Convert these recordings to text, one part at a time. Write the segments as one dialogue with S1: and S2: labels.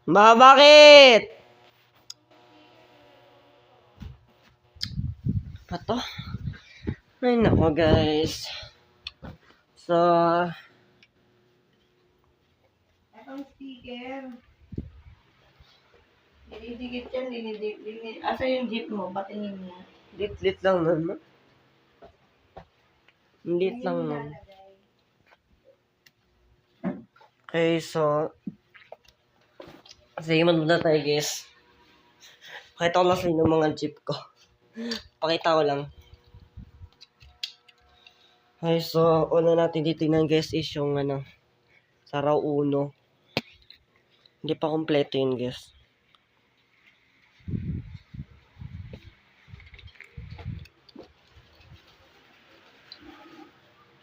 S1: Bakit? Pato? Ay, nako guys. So,
S2: Ang sticker. Dinidikit yan, dinidikit. Asa yung jeep mo? Patingin mo.
S1: lit lang naman. Lit lang naman. Okay, so, sige muna tayo guys. Pakita ko lang sa inyo mga jeep ko. Pakita ko lang. Okay, so, una natin titignan guys is yung Saraw Uno. Hindi pa kompleto yun guys.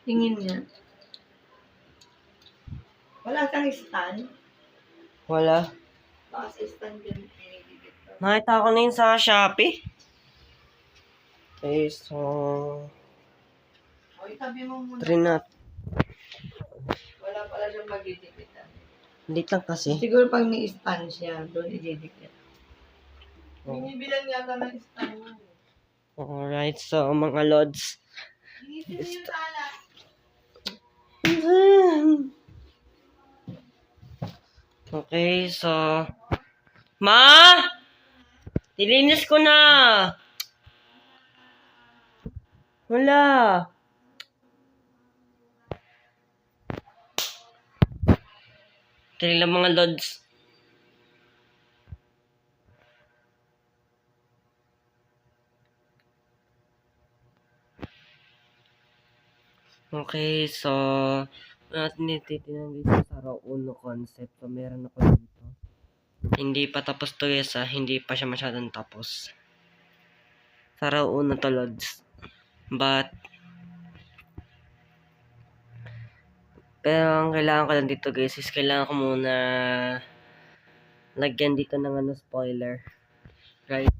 S2: Tingin niya. Wala kang stand?
S1: Wala.
S2: Baka sa stand yun, dinidikit ka.
S1: Nakita ko na yun sa Shopee. Okay, so,
S2: O, itabi mo muna.
S1: try na.
S2: Wala pala siyang magdidikitan.
S1: Lit lang kasi.
S2: Siguro pag may stand siya, doon ididikit.
S1: Oh.
S2: Binibilan yata ng stand mo.
S1: Alright, so mga lods.
S2: Initin mo yung tala.
S1: Okay, so... Ma! Nilinis ko na! Wala! Ito lang mga lods. Okay, so... natin titinan dito sa Saraw Uno concept. So, meron ako dito. Hindi pa tapos to guys hindi pa siya masyadong tapos. Saraw Uno to lods. But... pero ang kailangan ko lang dito guys is kailangan ko muna... lagyan dito ng spoiler. Right?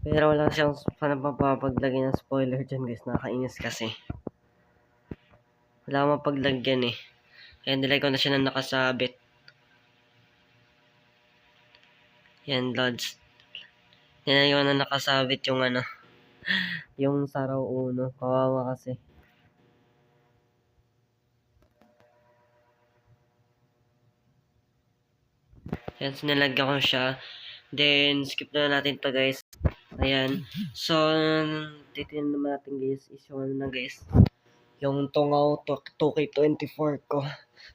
S1: Pero wala siyang papapaglagay ng spoiler dyan guys. Nakakainis kasi. Wala akong mapaglagyan eh. Kaya nilagay ko na siya na nakasabit. Yan lods. Nilagay ko na nakasabit yung yung Saraw Uno. Kawawa kasi. Yan, so nilagyan ko siya. Then, skip na natin to guys. Ayan. So, titignan naman natin guys is yung na guys. Yung Tungaw 2K24 ko.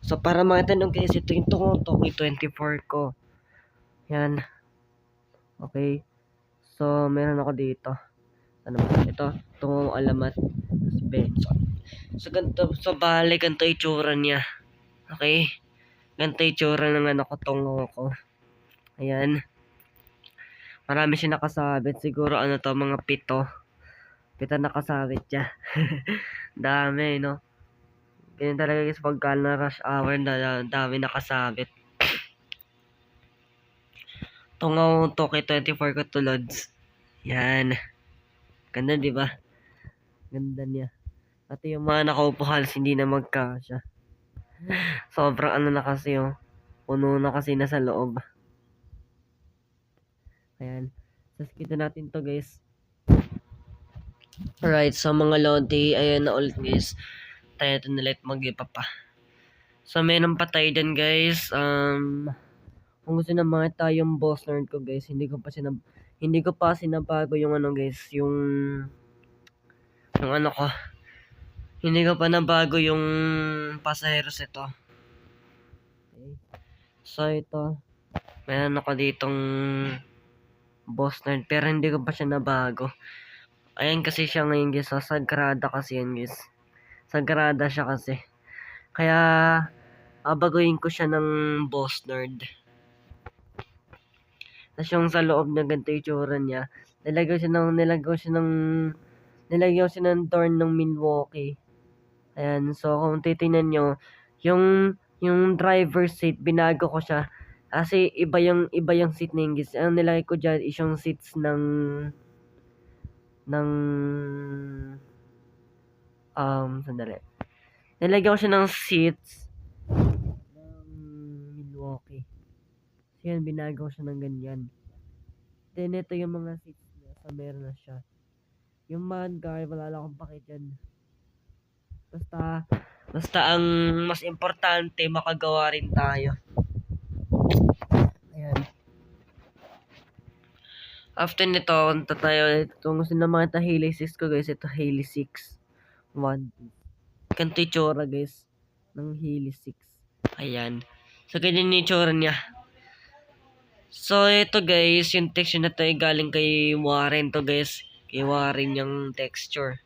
S1: So, para makita nyo guys, ito yung Tungaw 2K24 ko. Yan. Okay. So, meron ako dito. Ano ba? Ito. Tungaw Alamat. Benson. So, ganito. So, bale, ganito itsura niya. Okay. Ganito itsura ng Tungaw ko. Ayan. Marami siya nakasabit. Siguro mga 7. 7 nakasabit siya. Dami, no? Ganyan talaga guys pagka na rush hour na dami nakasabit. Tungaw 2K24 ko to lods. Yan. Ganda, di ba? Ganda niya. At yung mga nakaupo halos hindi na magkasya. Sobrang na kasi puno na kasi nasa loob. Ayan. Tapos kita natin to guys. Alright, so mga lodi, ayan na ulit guys. Tayo ito nalit mag-ipa pa. So meron pa tayo dyan guys. Kung gusto na makita yung boss nerd ko guys, hindi ko pa sinabago yung guys, yung ko. Hindi ko pa nabago yung pasaheros ito. Okay. So ito, meron ako ditong boss nerd pero hindi ko pa siya nabago. Ayan kasi siya ngayon guys, so sagrada kasi yan guys. Sagrada siya kasi. Kaya baguhin ko siya ng boss nerd. Tapos yung sa loob na ganito yung tsura niya, nilagyan siya ng door ng Milwaukee. Ayan, so kung titingnan nyo, yung driver seat, binago ko siya. Kasi iba yung seat na yung guys. Ang nilagay ko dyan is yung seats ng sandali. Nilagyan ko siya ng seats ng Milwaukee. Yan, binagaw siya ng ganyan. Then, ito yung mga seats niya. So, meron na siya. Yung Vanguard, wala lang akong pake dyan. Basta ang mas importante, makagawa rin tayo. Ayan. After nito, punta tayo. Kung gusto na makita Haley 6 ko guys, ito Haley 6. 1. Ganito yung tsura guys, ng Haley 6. Ayan. So, ganyan yung tsura niya. So, ito guys, yung texture na to ay galing kay Warren to guys. Kay Warren yung texture.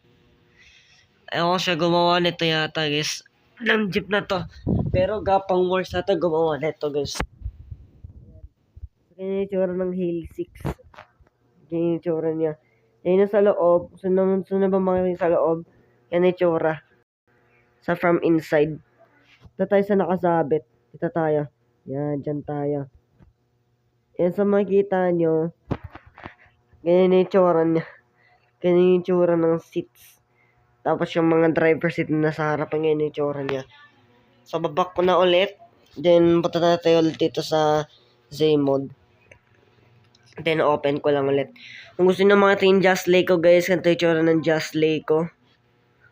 S1: Ewan ko siya gumawa nito yata guys. Ng jeep na to. Pero Gapang Wars na to gumawa nito guys. Ayan. So, ganyan yung tsura ng Haley 6. Ganyan yung tsura niya. Yan yung sa loob. So na ba makikita sa loob? Yan yung tsura. Sa from inside. Ito tayo sa nakasabit. Ito tayo. Yan, dyan tayo. Yan sa makikita nyo. Ganyan yung tsura niya. Ganyan yung tsura ng seats. Tapos yung mga driver seat na nasa harapan, ganyan yung tsura niya. So babak ko na ulit. Then punta na tayo ulit dito sa Z mode. Then open ko lang ulit. Kung gusto nyo makita yung Just Lake ko guys, ganito yung tsura ng Just Lake ko.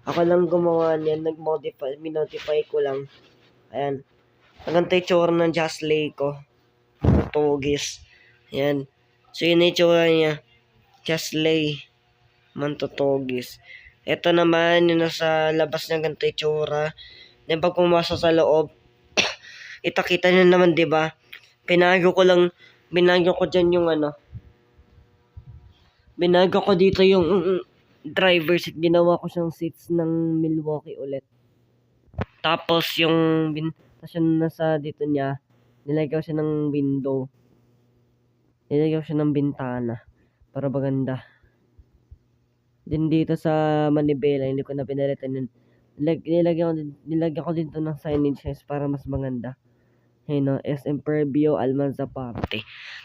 S1: Ako lang gumawa niyan, minodify ko lang. Ayan. Ganito yung tsura ng Just Lake ko. Tugis. Ayan. So yun yung tsura niya. Just Lay. Mantutugis. Ito naman, yung nasa labas ng ganito yung tsura. Then pag pumasok sa loob, itakita nyo naman, diba? Binagyo ko dyan yung binago ko dito yung driver seat. Ginawa ko siyang seats ng Milwaukee ulit. Tapos yung nasa dito niya, nilagyan ko siya ng window. Nilagyan ko siya ng bintana. Para maganda. Din dito sa manibela, hindi ko na pinalitan yun. Nilagyan ko din to ng signage para mas maganda. Ayun o, SM Preview, Almanza Party.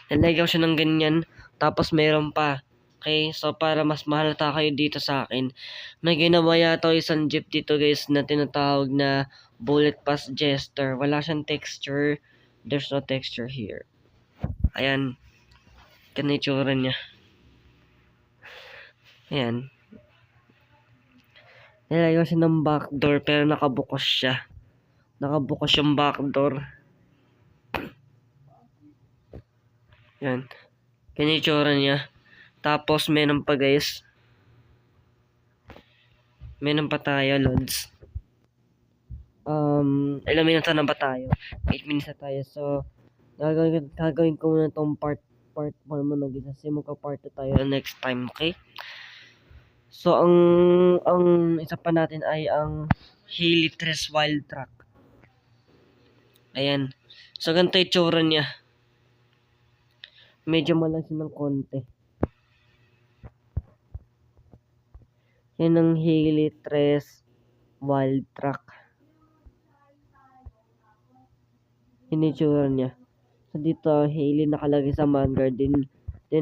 S1: Nilagyan ko siya ng ganyan. Tapos meron pa. Okay, so para mas mahalata kayo dito sa akin, may ginawa yata isang jeep dito guys na tinatawag na Bullet Pass Jester. Wala siyang texture. There's no texture here. Ayan. Ganyan yung tsura niya. Ayan. Nilagyan ko siya ng backdoor pero nakabukas siya. Nakabukas yung backdoor. Ayan. Ganyan yung tsura niya. Tapos meron pa guys. Meron pa tayo, lods. Ilang minuto na ba tayo? 8 minutes na tayo. So, gagawin ko muna tong part 1 muna guys. Kasi magka-part 2 tayo next time, okay? So, ang isa pa natin ay ang Haley 3 Wild Track. Ayan. So, ganito yung tsura niya. Medyo malasin ng konti. Yan ang Haley 3 Wild Track. Yan yung tsura niya. So, dito, Haley nakalagay sa Vanguard din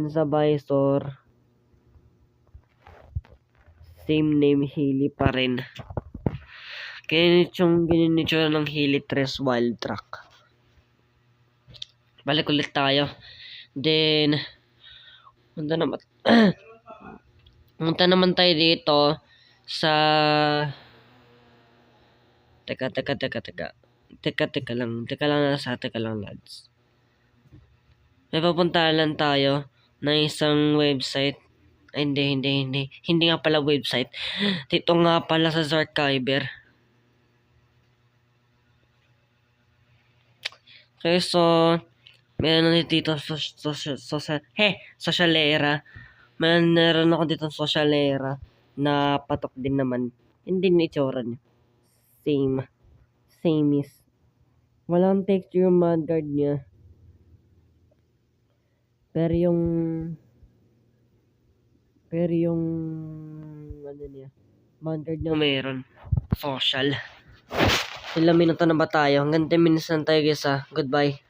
S1: sa visor. Same name, Haley pa rin. Ganyan yung tsura ng Haley 3 Wild Track. Balik ulit tayo. Then, punta naman tayo dito sa... Teka lang lads. May papuntahan lang tayo ng isang website. Ay, hindi. Hindi nga pala website. Dito nga pala sa Zarkyber. Okay, so meron na dito Socialera. Meron ako dito Socialera na patok din naman. Hindi na itsura niya. Same is. Walang texture yung mudguard niya. Pero yung ano niya, mudguard niya meron. Social. Ilang minuto na ba tayo? Hanggang 10 minutes lang tayo guys ha. Goodbye.